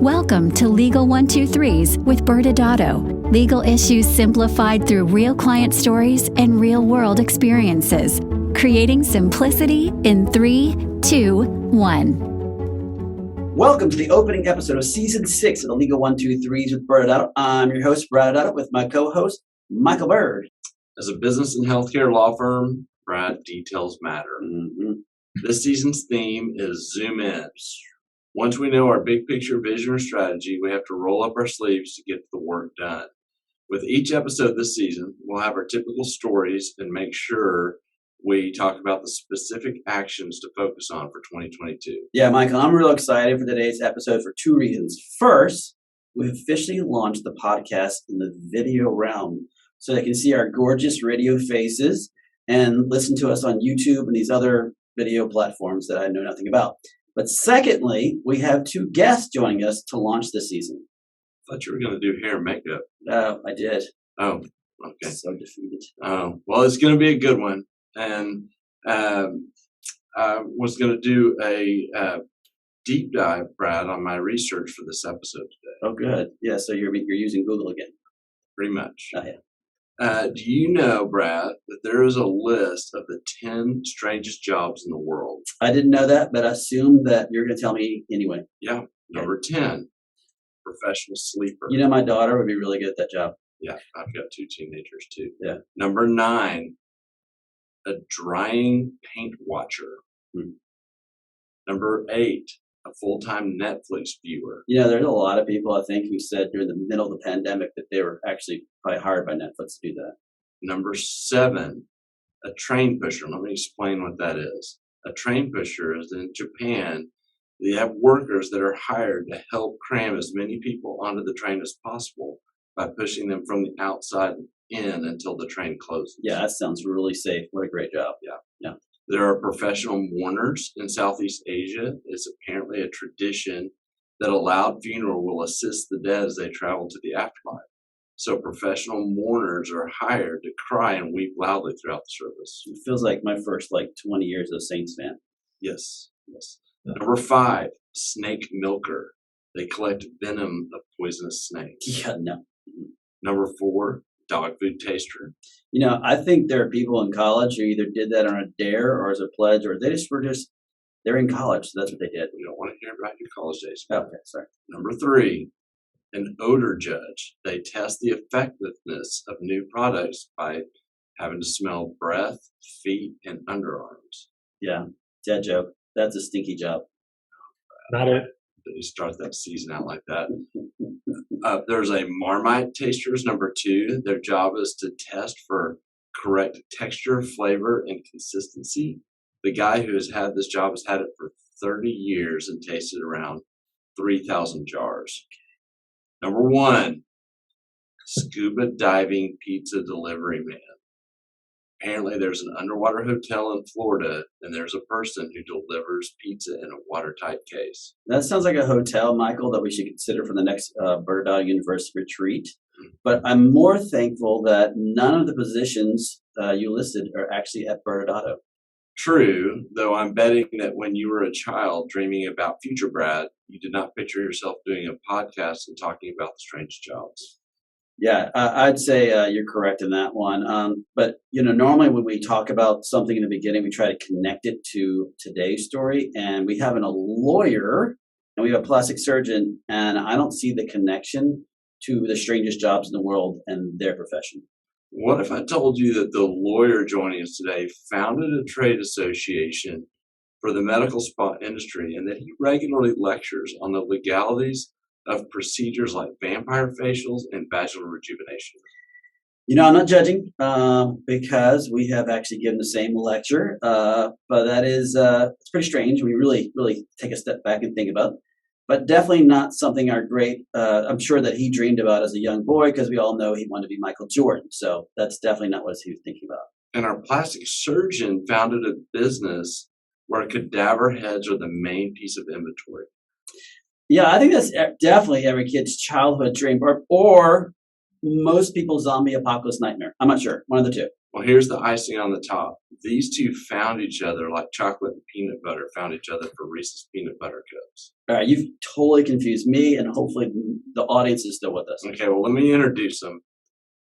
Welcome to Legal 123s with ByrdAdatto. Legal issues simplified through real client stories and real-world experiences. Creating simplicity in 3, 2, 1. Welcome to the opening episode of Season 6 of the Legal 123s with ByrdAdatto. I'm your host, ByrdAdatto, with my co-host, Michael Byrd. As a business and healthcare law firm, Brad, details matter. This season's theme is zoom in. Once we know our big picture vision or strategy, we have to roll up our sleeves to get the work done. With each episode this season, we'll have our typical stories and make sure we talk about the specific actions to focus on for 2022. Yeah, Michael, I'm real excited for today's episode for 2 reasons. First, we've officially launched the podcast in the video realm, so they can see our gorgeous radio faces and listen to us on YouTube and these other video platforms that I know nothing about. But secondly, we have 2 guests joining us to launch this season. I thought you were going to do hair and makeup. I did. Oh, okay. So defeated. Oh, well, it's going to be a good one. And I was going to do a deep dive, Brad, on my research for this episode today. Oh, good. Yeah, so you're using Google again. Pretty much. Oh, yeah. Do you know, Brad, that there is a list of the 10 strangest jobs in the world? I didn't know that, but I assume that you're going to tell me anyway. Yeah. Number 10, professional sleeper. You know, my daughter would be really good at that job. Yeah, I've got 2 teenagers too. Yeah. Number 9, a drying paint watcher. Number 8, a full-time Netflix viewer. You know, there's a lot of people, I think, who said during the middle of the pandemic that they were actually probably hired by Netflix to do that. Number 7, a train pusher. Let me explain what that is. A train pusher is in Japan. They have workers that are hired to help cram as many people onto the train as possible by pushing them from the outside in until the train closes. Yeah, that sounds really safe. What a great job. Yeah. Yeah. There are professional mourners in Southeast Asia. It's apparently a tradition that a loud funeral will assist the dead as they travel to the afterlife. So professional mourners are hired to cry and weep loudly throughout the service. It feels like my first 20 years of Saints fan. Yes, yes. Number 5, snake milker. They collect venom of poisonous snakes. Yeah, no. Number 4, dog food taster. You know, I think there are people in college who either did that on a dare or as a pledge, or they're in college, so that's what they did. We don't want to hear about your college days. Oh, okay, sorry. Number 3, an odor judge. They test the effectiveness of new products by having to smell breath, feet, and underarms. Yeah, dead joke. That's a stinky job. Not it. You start that season out like that. There's a Marmite tasters, number 2. Their job is to test for correct texture, flavor, and consistency. The guy who has had this job has had it for 30 years and tasted around 3,000 jars. Number 1, scuba diving pizza delivery man. Apparently there's an underwater hotel in Florida and there's a person who delivers pizza in a watertight case. That sounds like a hotel, Michael, that we should consider for the next ByrdAdatto University retreat. But I'm more thankful that none of the positions you listed are actually at ByrdAdatto. True, though I'm betting that when you were a child dreaming about future Brad, you did not picture yourself doing a podcast and talking about the strange jobs. Yeah, I'd say you're correct in that one. But, you know, normally when we talk about something in the beginning, we try to connect it to today's story. And we have a lawyer and we have a plastic surgeon, and I don't see the connection to the strangest jobs in the world and their profession. What if I told you that the lawyer joining us today founded a trade association for the medical spa industry and that he regularly lectures on the legalities of procedures like vampire facials and vaginal rejuvenation? You know, I'm not judging because we have actually given the same lecture, but that is it's pretty strange when you really, really take a step back and think about it. But definitely not something I'm sure that he dreamed about as a young boy, because we all know he wanted to be Michael Jordan. So that's definitely not what he was thinking about. And our plastic surgeon founded a business where cadaver heads are the main piece of inventory. Yeah, I think that's definitely every kid's childhood dream, or most people's zombie apocalypse nightmare. I'm not sure. One of the 2. Well, here's the icing on the top. These two found each other like chocolate and peanut butter found each other for Reese's peanut butter cups. All right, you've totally confused me, and hopefully the audience is still with us. Okay, well, let me introduce them.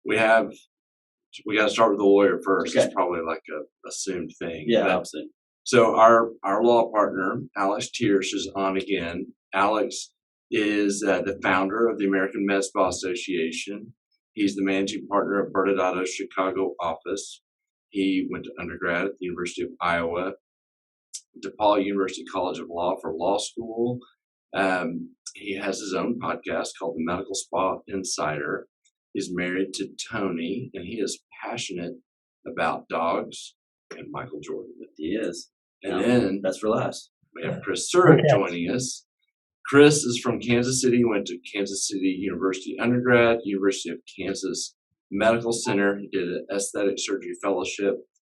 We got to start with the lawyer first. Okay. It's probably like a assumed thing. Yeah, But- absolutely. So our law partner, Alex Thiersch, is on again. Alex is the founder of the American Med Spa Association. He's the managing partner of ByrdAdatto's Chicago office. He went to undergrad at the University of Iowa, DePaul University College of Law for law school. He has his own podcast called The Medical Spa Insider. He's married to Tony, and he is passionate about dogs and Michael Jordan. He is. And Yeah, then that's for last. we have Chris Surek Okay. joining us. Chris is from Kansas City, went to Kansas City University undergrad, University of Kansas Medical Center. He did an aesthetic surgery fellowship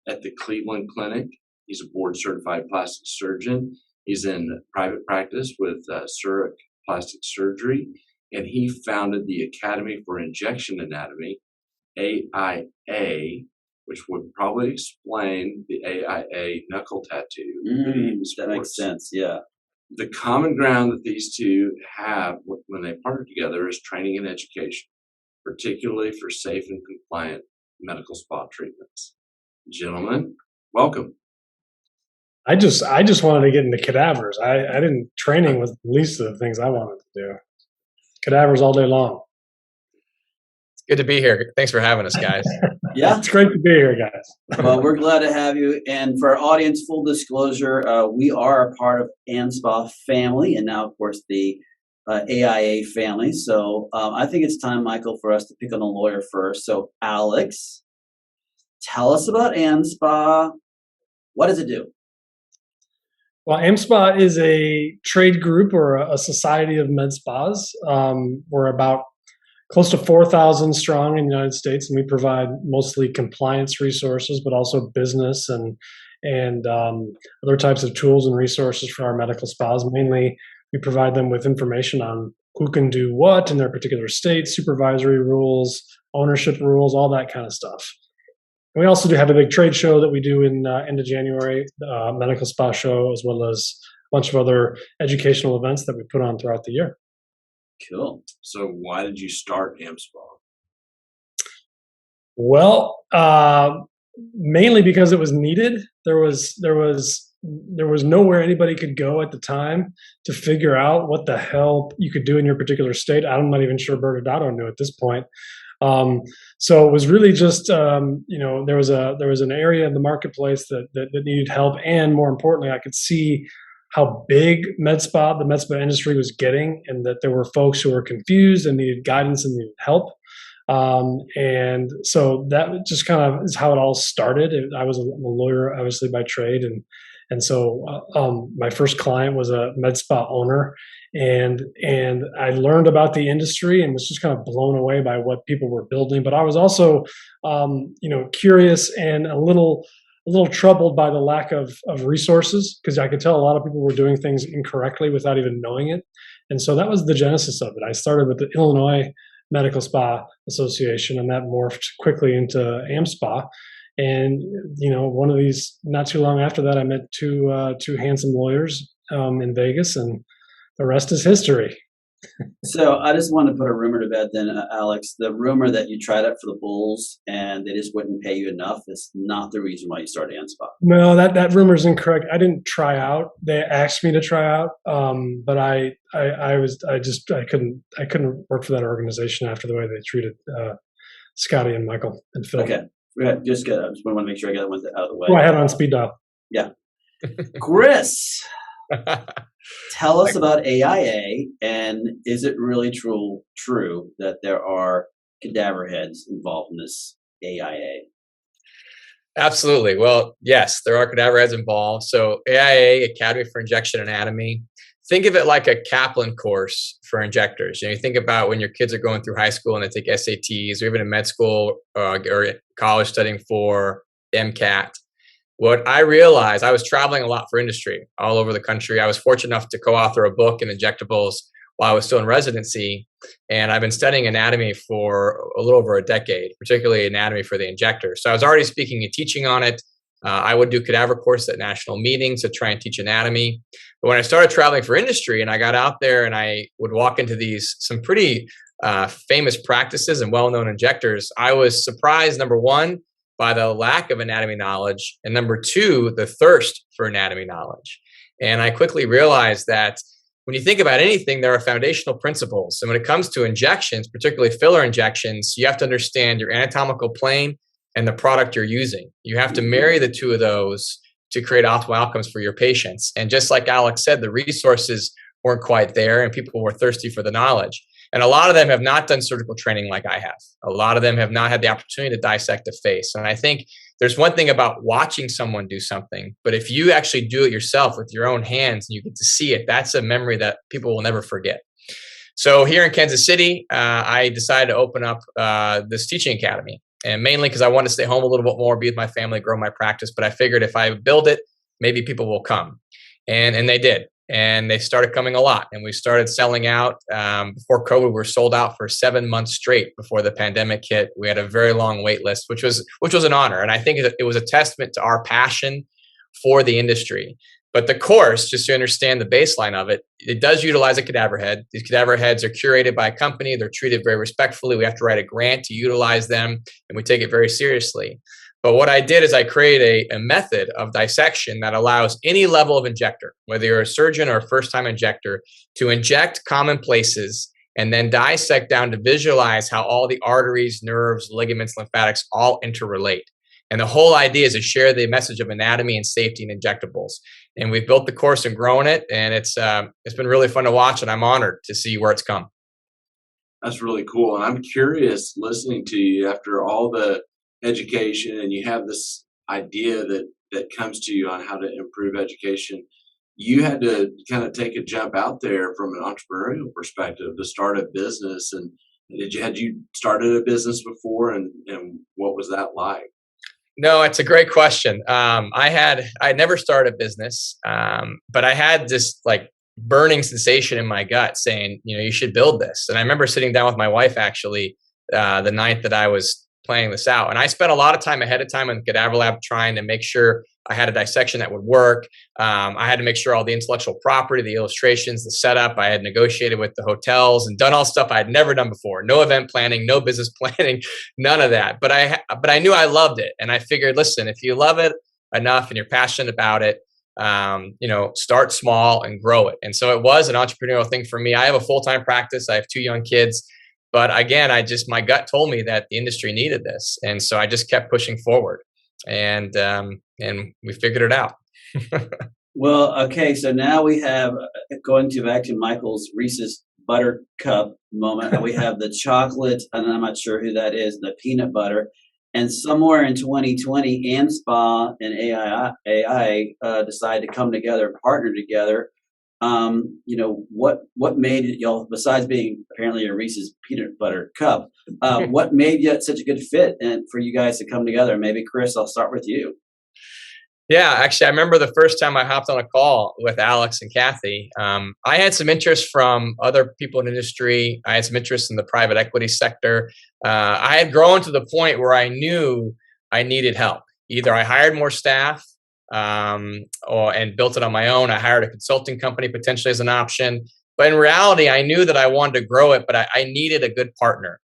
at the Cleveland Clinic. He's a board certified plastic surgeon. He's in private practice with Surek Plastic Surgery, and he founded the Academy for Injection Anatomy, AIA, which would probably explain the AIA knuckle tattoo. That makes sense. Yeah. The common ground that these two have when they partner together is training and education, particularly for safe and compliant medical spa treatments. Gentlemen, welcome. I just wanted to get into cadavers. I didn't training was the least of the things I wanted to do. Cadavers all day long. Good to be here. Thanks for having us, guys. Yeah. It's great to be here, guys. Well, we're glad to have you. And for our audience, full disclosure, we are a part of AMSPA family, and now, of course, the AIA family. So I think it's time, Michael, for us to pick on the lawyer first. So, Alex, tell us about AMSPA. What does it do? Well, AMSPA is a trade group or a society of med spas. We're about close to 4,000 strong in the United States, and we provide mostly compliance resources, but also business and other types of tools and resources for our medical spas. Mainly, we provide them with information on who can do what in their particular state, supervisory rules, ownership rules, all that kind of stuff. And we also do have a big trade show that we do in end of January, medical spa show, as well as a bunch of other educational events that we put on throughout the year. Cool. So why did you start AMSPA? Well, mainly because it was needed. There was nowhere anybody could go at the time to figure out what the hell you could do in your particular state. I'm not even sure ByrdAdatto knew at this point. So it was really just there was an area in the marketplace that needed help, and more importantly, I could see how big the med spa industry was getting, and that there were folks who were confused and needed guidance and needed help. And so that just kind of is how it all started. I was a lawyer, obviously, by trade, and so my first client was a med spa owner, and I learned about the industry and was just kind of blown away by what people were building. But I was also curious and a little troubled by the lack of resources, because I could tell a lot of people were doing things incorrectly without even knowing it. And so that was the genesis of it. I started with the Illinois Medical Spa Association, and that morphed quickly into AMSPA. And one of these, not too long after that, I met two handsome lawyers in Vegas, and the rest is history. So I just want to put a rumor to bed then, Alex. The rumor that you tried out for the Bulls and they just wouldn't pay you enough is not the reason why you started AMSPA. No, that rumor is incorrect. I didn't try out. They asked me to try out, but I couldn't work for that organization after the way they treated Scotty and Michael and Phil. Okay, just good. I just want to make sure I got that out of the way. Well, I had it on speed dial. Yeah, Chris. Tell us about AIA, and is it really true that there are cadaver heads involved in this AIA? Absolutely. Well, yes, there are cadaver heads involved. So AIA, Academy for Injection Anatomy, think of it like a Kaplan course for injectors. You think about when your kids are going through high school and they take SATs, or even in med school or college studying for MCAT. What I realized, I was traveling a lot for industry all over the country. I was fortunate enough to co-author a book in injectables while I was still in residency. And I've been studying anatomy for a little over a decade, particularly anatomy for the injector. So I was already speaking and teaching on it. I would do cadaver courses at national meetings to try and teach anatomy. But when I started traveling for industry and I got out there and I would walk into some pretty famous practices and well-known injectors, I was surprised, number one, by the lack of anatomy knowledge, and number two, the thirst for anatomy knowledge. And I quickly realized that when you think about anything, there are foundational principles. And when it comes to injections, particularly filler injections, you have to understand your anatomical plane and the product you're using. You have to marry the two of those to create optimal outcomes for your patients. And just like Alex said, the resources weren't quite there and people were thirsty for the knowledge. And a lot of them have not done surgical training like I have. A lot of them have not had the opportunity to dissect a face. And I think there's one thing about watching someone do something, but if you actually do it yourself with your own hands and you get to see it, that's a memory that people will never forget. So here in Kansas City, I decided to open up this teaching academy. And mainly because I wanted to stay home a little bit more, be with my family, grow my practice. But I figured if I build it, maybe people will come. And they did. And they started coming a lot. And we started selling out. Before COVID, we were sold out for 7 months straight before the pandemic hit. We had a very long wait list, which was an honor. And I think it was a testament to our passion for the industry. But the course, just to understand the baseline of it, it does utilize a cadaver head. These cadaver heads are curated by a company. They're treated very respectfully. We have to write a grant to utilize them, and we take it very seriously. But what I did is I created a method of dissection that allows any level of injector, whether you're a surgeon or a first-time injector, to inject common places and then dissect down to visualize how all the arteries, nerves, ligaments, lymphatics all interrelate. And the whole idea is to share the message of anatomy and safety in injectables. And we've built the course and grown it, and it's been really fun to watch, and I'm honored to see where it's come. That's really cool. And I'm curious, listening to you after all the education, and you have this idea that comes to you on how to improve education. You had to kind of take a jump out there from an entrepreneurial perspective to start a business. And had you started a business before, and what was that like? No, it's a great question. I had never started a business, but I had this like burning sensation in my gut saying, you should build this. And I remember sitting down with my wife actually the night that I was planning this out. And I spent a lot of time ahead of time in the cadaver lab trying to make sure I had a dissection that would work. I had to make sure all the intellectual property, the illustrations, the setup, I had negotiated with the hotels and done all stuff I had never done before. No event planning, no business planning, none of that. But I knew I loved it. And I figured, listen, if you love it enough and you're passionate about it, start small and grow it. And so it was an entrepreneurial thing for me. I have a full-time practice. I have 2 young kids. But again, my gut told me that the industry needed this. And so I just kept pushing forward. And we figured it out. Well, okay, so now we have, back to Michael's Reese's Buttercup moment, we have the chocolate, and I'm not sure who that is, the peanut butter. And somewhere in 2020, AMSPA and AI decided to come together, partner together. What made it, y'all, besides being apparently a Reese's peanut butter cup, what made it such a good fit and for you guys to come together? Maybe Chris, I'll start with you. Yeah, actually, I remember the first time I hopped on a call with Alex and Kathy. I had some interest from other people in industry. I had some interest in the private equity sector. I had grown to the point where I knew I needed help. Either I hired more staff, and built it on my own. I hired a consulting company potentially as an option. But in reality, I knew that I wanted to grow it, but I needed a good partner.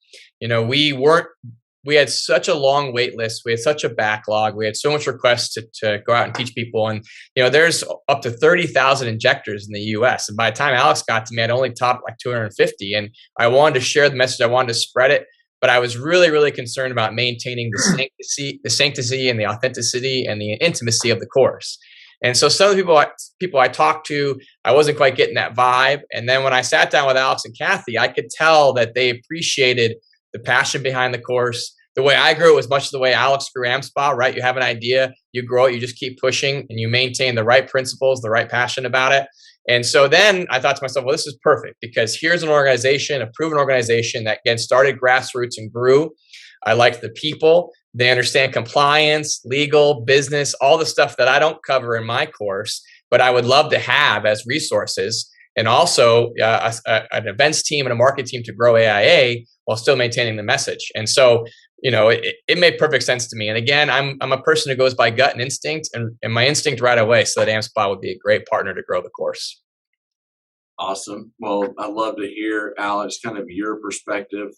We had such a long wait list. We had such a backlog. We had so much requests to go out and teach people. And, there's up to 30,000 injectors in the US. And by the time Alex got to me, I'd only taught like 250. And I wanted to share the message. I wanted to spread it. But I was really, really concerned about maintaining the sanctity and the authenticity and the intimacy of the course. And so some of the people I talked to, I wasn't quite getting that vibe. And then when I sat down with Alex and Kathy, I could tell that they appreciated the passion behind the course. The way I grew it was much the way Alex grew AMSPA, right? You have an idea, you grow it, you just keep pushing, and you maintain the right principles, the right passion about it. And so then I thought to myself, well, this is perfect because here's an organization, a proven organization that again started grassroots and grew. I liked the people. They understand compliance, legal, business, all the stuff that I don't cover in my course, but I would love to have as resources. and also an events team and a market team to grow AIA while still maintaining the message. And so, it made perfect sense to me. And again, I'm a person who goes by gut and instinct, and my instinct right away said that AMSPA would be a great partner to grow the course. Awesome. Well, I'd love to hear, Alex, kind of your perspective,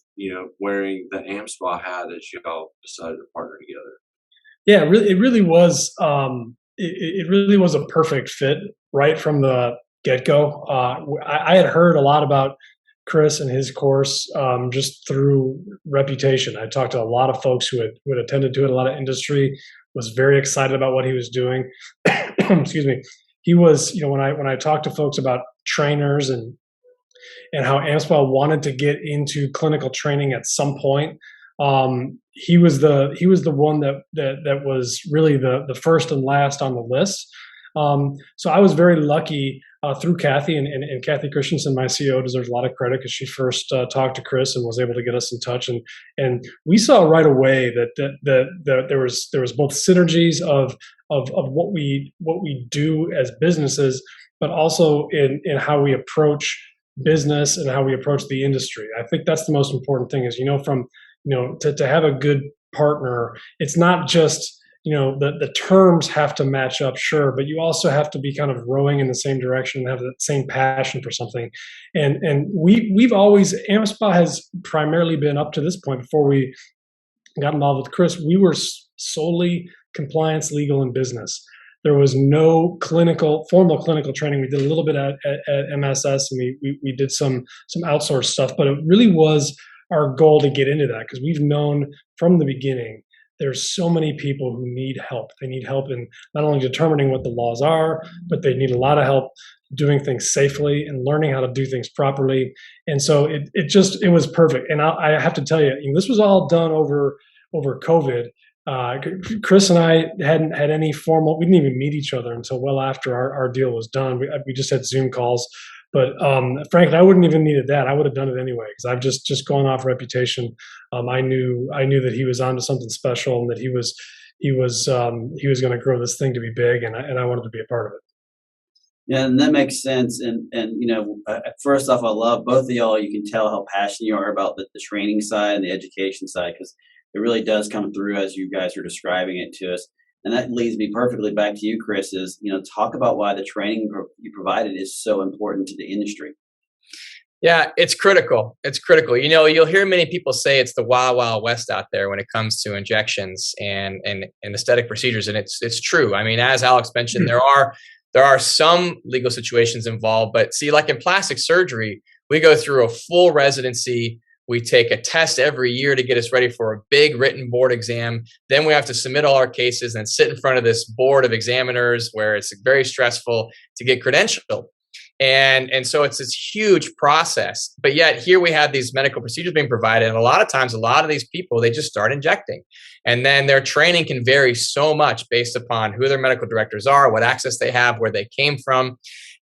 wearing the AMSPA hat as y'all decided to partner together. Yeah, it really was. It really was a perfect fit right from the get-go. I had heard a lot about Chris and his course just through reputation. I talked to a lot of folks who had attended to it, a lot of industry, was very excited about what he was doing. Excuse me. He was, when I talked to folks about trainers and how AMSPA wanted to get into clinical training at some point, he was the one that was really the first and last on the list. So I was very lucky through Kathy and Kathy Christensen, my CEO, deserves a lot of credit because she first talked to Chris and was able to get us in touch. And we saw right away that there was both synergies of what we do as businesses, but also in how we approach business and how we approach the industry. I think that's the most important thing is, to have a good partner, it's not just, the terms have to match up, sure, but you also have to be kind of rowing in the same direction and have the same passion for something. And we've always, AMSPA has primarily been, up to this point, before we got involved with Chris, we were solely compliance, legal, and business. There was no formal clinical training. We did a little bit at MSS, and we did some outsourced stuff, but it really was our goal to get into that because we've known from the beginning there's so many people who need help. They need help in not only determining what the laws are, but they need a lot of help doing things safely and learning how to do things properly. And so it was perfect. And I have to tell you, this was all done over COVID. Chris and I hadn't had any formal, we didn't even meet each other until well after our deal was done. We just had Zoom calls. But frankly, I wouldn't even needed that. I would have done it anyway because I've just gone off reputation. I knew that he was onto something special and that he was going to grow this thing to be big, and I wanted to be a part of it. Yeah, and that makes sense. And first off, I love both of y'all. You can tell how passionate you are about the training side and the education side because it really does come through as you guys are describing it to us. And that leads me perfectly back to you, Chris, is, talk about why the training you provided is so important to the industry. Yeah, it's critical. It's critical. You'll hear many people say it's the wild, wild west out there when it comes to injections and aesthetic procedures. And it's true. I mean, as Alex mentioned, there are some legal situations involved, but see, like in plastic surgery, we go through a full residency. We take a test every year to get us ready for a big written board exam. Then we have to submit all our cases and sit in front of this board of examiners where it's very stressful to get credentialed. And so it's this huge process. But yet here we have these medical procedures being provided. And a lot of times, a lot of these people, they just start injecting. And then their training can vary so much based upon who their medical directors are, what access they have, where they came from.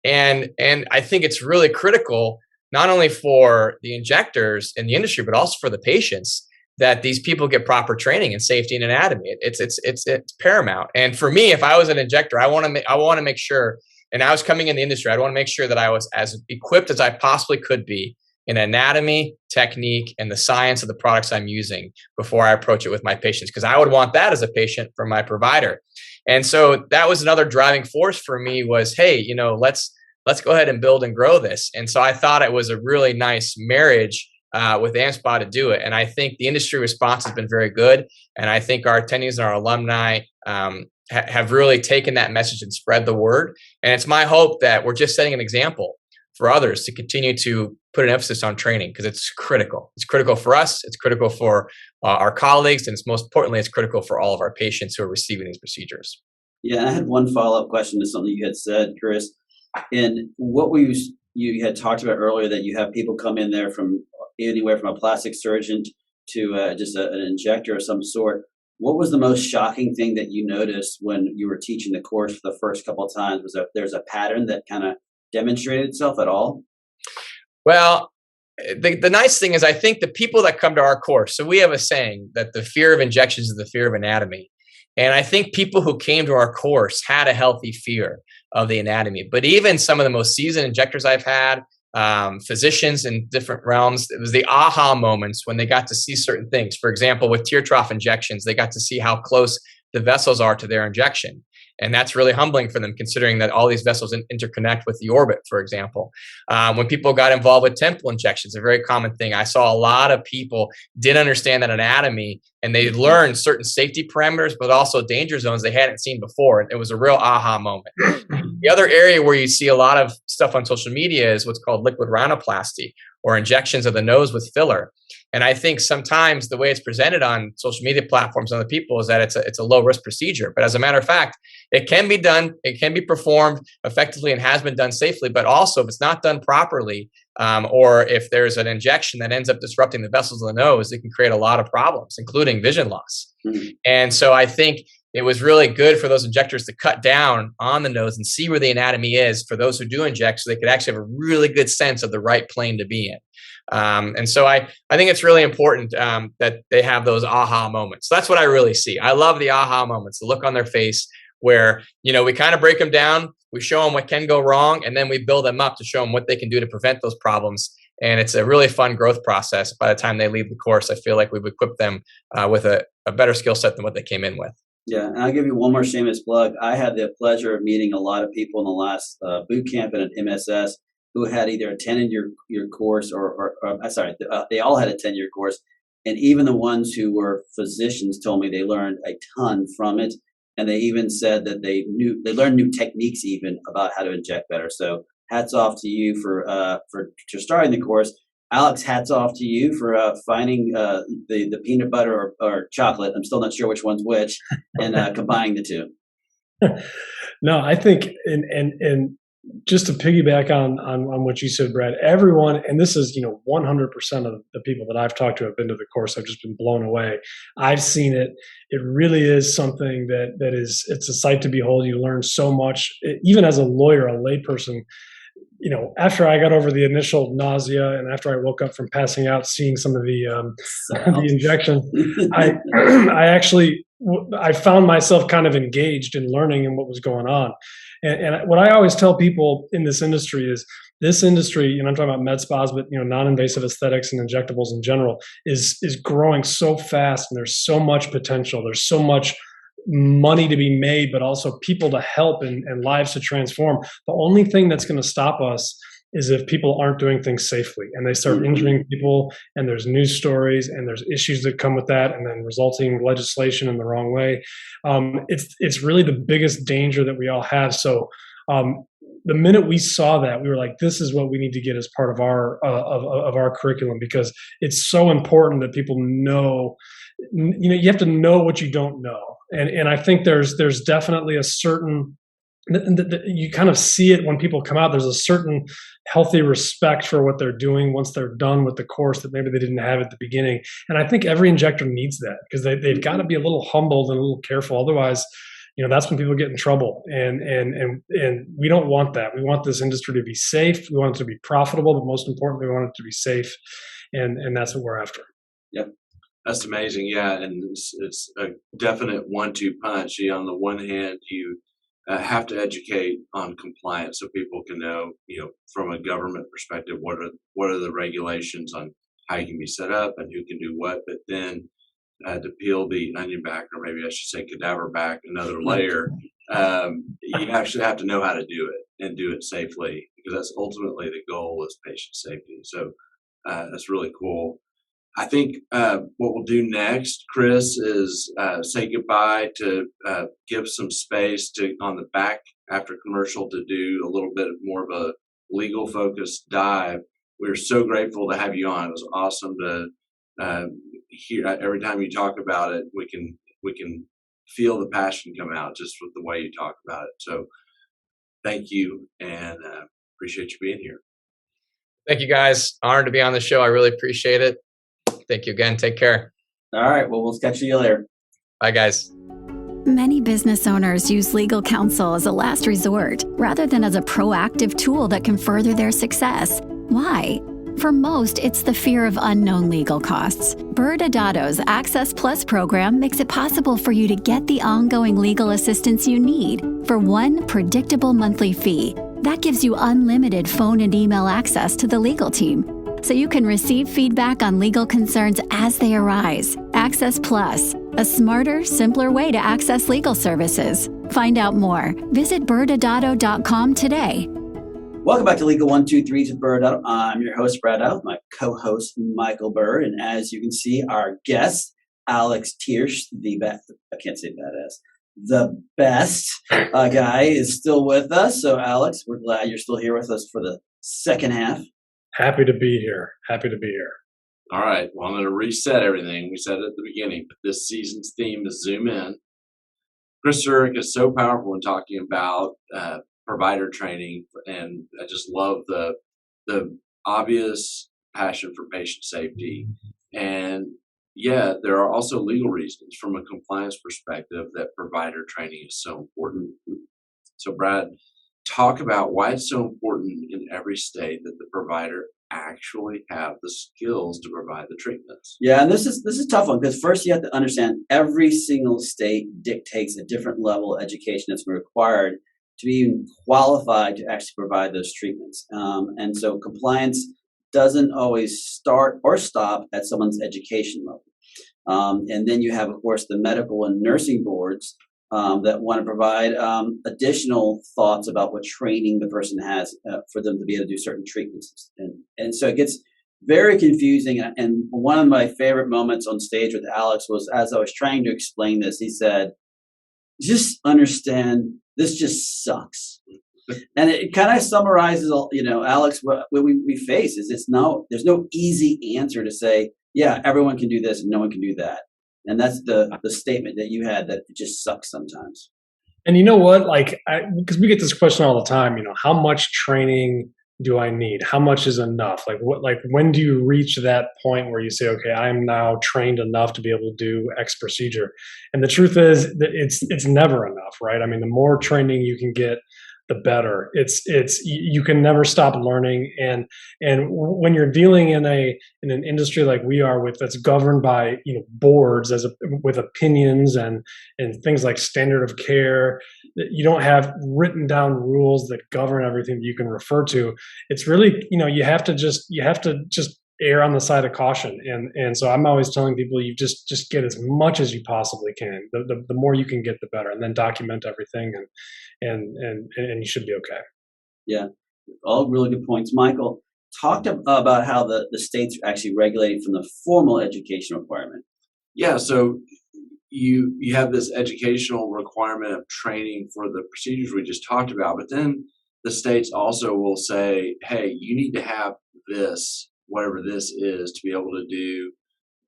And I think it's really critical not only for the injectors in the industry, but also for the patients, that these people get proper training in safety and anatomy. It's paramount. And for me, if I was an injector, I want to make sure, and I was coming in the industry, I'd want to make sure that I was as equipped as I possibly could be in anatomy, technique, and the science of the products I'm using before I approach it with my patients, because I would want that as a patient for my provider. And so that was another driving force for me was, hey, let's go ahead and build and grow this. And so I thought it was a really nice marriage with AMSPA to do it. And I think the industry response has been very good. And I think our attendees and our alumni have really taken that message and spread the word. And it's my hope that we're just setting an example for others to continue to put an emphasis on training because it's critical. It's critical for us. It's critical for our colleagues. And most importantly, it's critical for all of our patients who are receiving these procedures. Yeah, I had one follow-up question to something you had said, Chris. And what you had talked about earlier, that you have people come in there from anywhere from a plastic surgeon to just an injector of some sort. What was the most shocking thing that you noticed when you were teaching the course for the first couple of times? There's a pattern that kind of demonstrated itself at all? Well, the nice thing is I think the people that come to our course, so we have a saying that the fear of injections is the fear of anatomy. And I think people who came to our course had a healthy fear of the anatomy. But even some of the most seasoned injectors I've had, physicians in different realms, it was the aha moments when they got to see certain things. For example, with tear trough injections, they got to see how close the vessels are to their injection. And that's really humbling for them, considering that all these vessels interconnect with the orbit, for example. When people got involved with temple injections, a very common thing. I saw a lot of people didn't understand that anatomy, and they learned certain safety parameters, but also danger zones they hadn't seen before. And it was a real aha moment. The other area where you see a lot of stuff on social media is what's called liquid rhinoplasty, or injections of the nose with filler. And I think sometimes the way it's presented on social media platforms and other people is that it's a low risk procedure. But as a matter of fact, it can be done, it can be performed effectively and has been done safely. But also, if it's not done properly, or if there's an injection that ends up disrupting the vessels of the nose, it can create a lot of problems, including vision loss. Mm-hmm. And so I think it was really good for those injectors to cut down on the nose and see where the anatomy is for those who do inject, so they could actually have a really good sense of the right plane to be in. And so I think it's really important that they have those aha moments. So that's what I really see. I love the aha moments, the look on their face where, we kind of break them down, we show them what can go wrong, and then we build them up to show them what they can do to prevent those problems. And it's a really fun growth process. By the time they leave the course, I feel like we've equipped them with a better skill set than what they came in with. Yeah, and I'll give you one more shameless plug. I had the pleasure of meeting a lot of people in the last boot camp and at MSS who had either attended your course they all had attended your course. And even the ones who were physicians told me they learned a ton from it. And they even said that they learned new techniques even about how to inject better. So hats off to you for starting the course. Alex, hats off to you for finding the peanut butter or chocolate. I'm still not sure which one's which, and combining the two. No, I think, and just to piggyback on what you said, Brad, everyone, and this is 100% of the people that I've talked to have been to the course. I've just been blown away. I've seen it. It really is something it's a sight to behold. You learn so much, even as a lawyer, a layperson. After I got over the initial nausea and after I woke up from passing out, seeing some of the injection, I found myself kind of engaged in learning in what was going on. And what I always tell people in this industry is this industry, I'm talking about med spas, but non-invasive aesthetics and injectables in general is growing so fast, and there's so much potential. There's so much money to be made, but also people to help and lives to transform. The only thing that's going to stop us is if people aren't doing things safely and they start injuring people, and there's news stories and there's issues that come with that, and then resulting legislation in the wrong way. It's really the biggest danger that we all have. So the minute we saw that, we were like, this is what we need to get as part of our curriculum, because it's so important that people know. You have to know what you don't know. And I think there's definitely a certain, you kind of see it when people come out, there's a certain healthy respect for what they're doing once they're done with the course that maybe they didn't have at the beginning. And I think every injector needs that, because they've got to be a little humbled and a little careful. Otherwise, that's when people get in trouble. And we don't want that. We want this industry to be safe. We want it to be profitable, but most importantly, we want it to be safe. And that's what we're after. Yep. That's amazing. Yeah. And it's a definite 1-2 punch. On the one hand, you have to educate on compliance so people can know, from a government perspective, what are the regulations on how you can be set up and who can do what. But then to peel the onion back, or maybe I should say cadaver back another layer, you actually have to know how to do it and do it safely, because that's ultimately the goal, is patient safety. So that's really cool. I think what we'll do next, Chris, is say goodbye, to give some space on the back after commercial to do a little bit more of a legal focused dive. We're so grateful to have you on. It was awesome to hear. Every time you talk about it, we can feel the passion come out just with the way you talk about it. So thank you, and appreciate you being here. Thank you, guys. Honored to be on the show. I really appreciate it. Thank you again. Take care. All right. Well, we'll catch you later. Bye, guys. Many business owners use legal counsel as a last resort rather than as a proactive tool that can further their success. Why? For most, it's the fear of unknown legal costs. ByrdAdatto's Access Plus program makes it possible for you to get the ongoing legal assistance you need for one predictable monthly fee. That gives you unlimited phone and email access to the legal team, so you can receive feedback on legal concerns as they arise. Access Plus, a smarter, simpler way to access legal services. Find out more. Visit ByrdAdatto.com today. Welcome back to Legal 123s with ByrdAdatto. I'm your host, ByrdAdatto, my co-host, Michael Byrd. And as you can see, our guest, Alex Thiersch, the best, I can't say badass, the best guy is still with us. So, Alex, we're glad you're still here with us for the second half. Happy to be here. All right. Well, I'm going to reset everything. We said it at the beginning, but this season's theme is Zoom In. Chris Surek is so powerful in talking about provider training, and I just love the obvious passion for patient safety. And yeah, there are also legal reasons from a compliance perspective that provider training is so important. So Brad, talk about why it's so important in every state that the provider actually have the skills to provide the treatments. Yeah, and this is a tough one, because first you have to understand every single state dictates a different level of education that's required to be even qualified to actually provide those treatments. And so compliance doesn't always start or stop at someone's education level. And then you have, of course, the medical and nursing boards that want to provide additional thoughts about what training the person has for them to be able to do certain treatments. And so it gets very confusing. And one of my favorite moments on stage with Alex was, as I was trying to explain this, he said, just understand, this just sucks. And it kind of summarizes, Alex, what we face is there's no easy answer to say, yeah, everyone can do this and no one can do that. And that's the statement that you had, that it just sucks sometimes. And you know what? Because we get this question all the time, how much training do I need? How much is enough? When do you reach that point where you say, okay, I'm now trained enough to be able to do X procedure? And the truth is that it's never enough, right? I mean, the more training you can get, the better. You can never stop learning. And when you're dealing in an industry like we are that's governed by, boards with opinions and things like standard of care, you don't have written down rules that govern everything that you can refer to. It's really, you have to just err on the side of caution. And so I'm always telling people, you just get as much as you possibly can. The more you can get, the better, and then document everything, and you should be okay. Yeah, all really good points. Michael, talked about how the states are actually regulating from the formal education requirement. Yeah, so you have this educational requirement of training for the procedures we just talked about, but then the states also will say, hey, you need to have this, whatever this is, to be able to do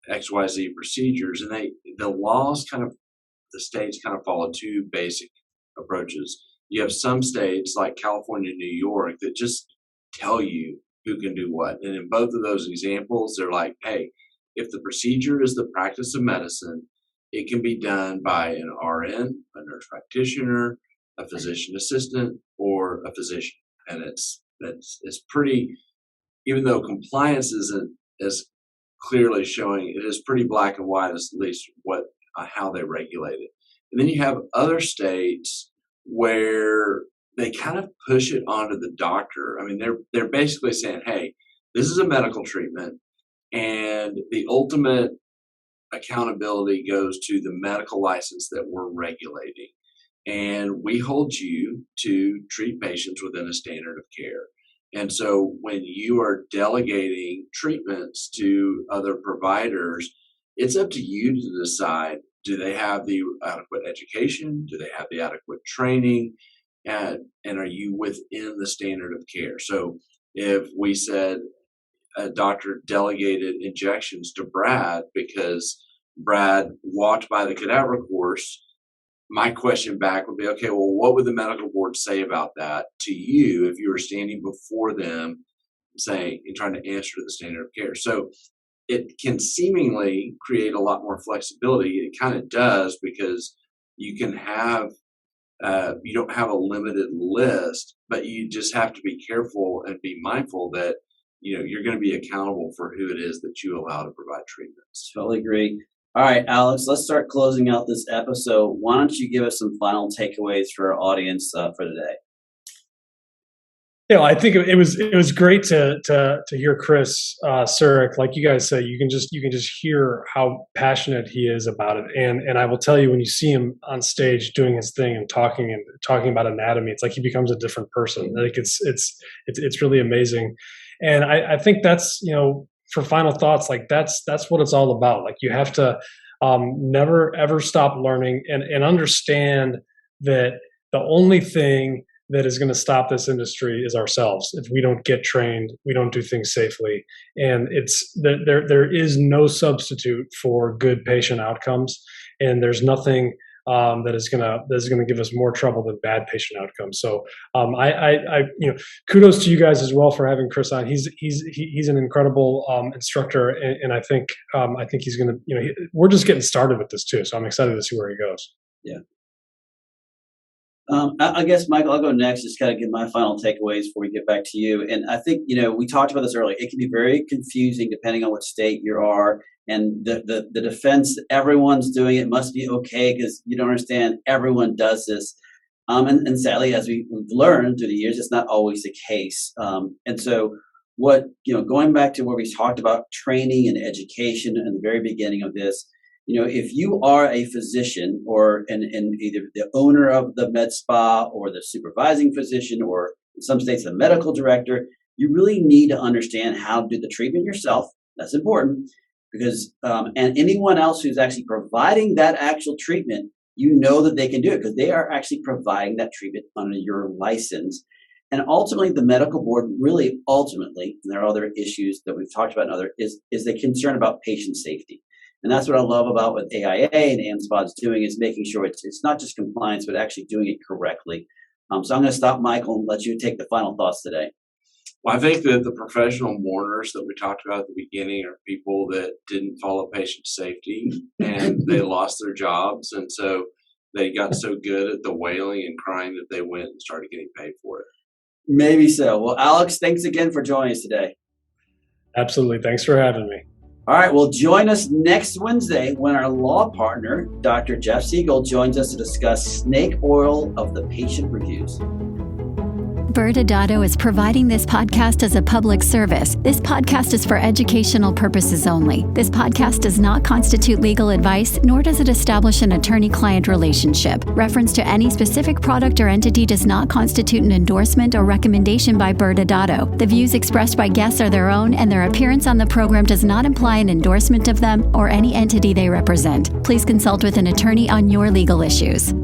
XYZ procedures. And the states kind of follow two basic approaches. You have some states like California and New York that just tell you who can do what. And in both of those examples, they're like, hey, if the procedure is the practice of medicine, it can be done by an RN, a nurse practitioner, a physician assistant, or a physician. And it's pretty, even though compliance isn't as clearly showing, it is pretty black and white, as at least how they regulate it. And then you have other states where they kind of push it onto the doctor. I mean, they're basically saying, hey, this is a medical treatment, and the ultimate accountability goes to the medical license that we're regulating. And we hold you to treat patients within a standard of care. And so when you are delegating treatments to other providers, it's up to you to decide, do they have the adequate education? Do they have the adequate training? And are you within the standard of care? So if we said a doctor delegated injections to Brad because Brad walked by the cadaver course, my question back would be, okay, well, what would the medical board say about that to you if you were standing before them saying and trying to answer to the standard of care? So it can seemingly create a lot more flexibility. It kind of does, because you can have, you don't have a limited list, but you just have to be careful and be mindful that you're going to be accountable for who it is that you allow to provide treatments. Totally agree. All right, Alex, let's start closing out this episode. Why don't you give us some final takeaways for our audience for today? I think it was great to hear Chris Surek, like you guys say, you can just hear how passionate he is about it, and I will tell you, when you see him on stage doing his thing and talking about anatomy, it's like he becomes a different person. Like it's really amazing, and I think that's for final thoughts, like that's what it's all about. Like you have to never ever stop learning and understand that the only thing that is going to stop this industry is ourselves. If we don't get trained, we don't do things safely, and there is no substitute for good patient outcomes, and there's nothing that is going to give us more trouble than bad patient outcomes. So I kudos to you guys as well for having Chris on. He's an incredible instructor, and I think he's going to we're just getting started with this too. So I'm excited to see where he goes. Yeah. I guess, Michael, I'll go next, just kind of give my final takeaways before we get back to you. And I think, we talked about this earlier. It can be very confusing depending on what state you are. And the defense, everyone's doing it, must be okay because you don't understand, everyone does this. And sadly, as we've learned through the years, it's not always the case. And so going back to where we talked about training and education in the very beginning of this, if you are a physician or either the owner of the med spa or the supervising physician, or in some states the medical director, you really need to understand how to do the treatment yourself. That's important because and anyone else who's actually providing that actual treatment, that they can do it because they are actually providing that treatment under your license. And ultimately, the medical board and there are other issues that we've talked about is the concern about patient safety. And that's what I love about what AIA and AMSPA is doing, is making sure it's not just compliance, but actually doing it correctly. So I'm going to stop, Michael, and let you take the final thoughts today. Well, I think that the professional mourners that we talked about at the beginning are people that didn't follow patient safety and they lost their jobs. And so they got so good at the wailing and crying that they went and started getting paid for it. Maybe so. Well, Alex, thanks again for joining us today. Absolutely. Thanks for having me. All right, well, join us next Wednesday when our law partner, Dr. Jeff Siegel, joins us to discuss snake oil of the patient reviews. ByrdAdatto is providing this podcast as a public service. This podcast is for educational purposes only. This podcast does not constitute legal advice, nor does it establish an attorney-client relationship. Reference to any specific product or entity does not constitute an endorsement or recommendation by ByrdAdatto. The views expressed by guests are their own, and their appearance on the program does not imply an endorsement of them or any entity they represent. Please consult with an attorney on your legal issues.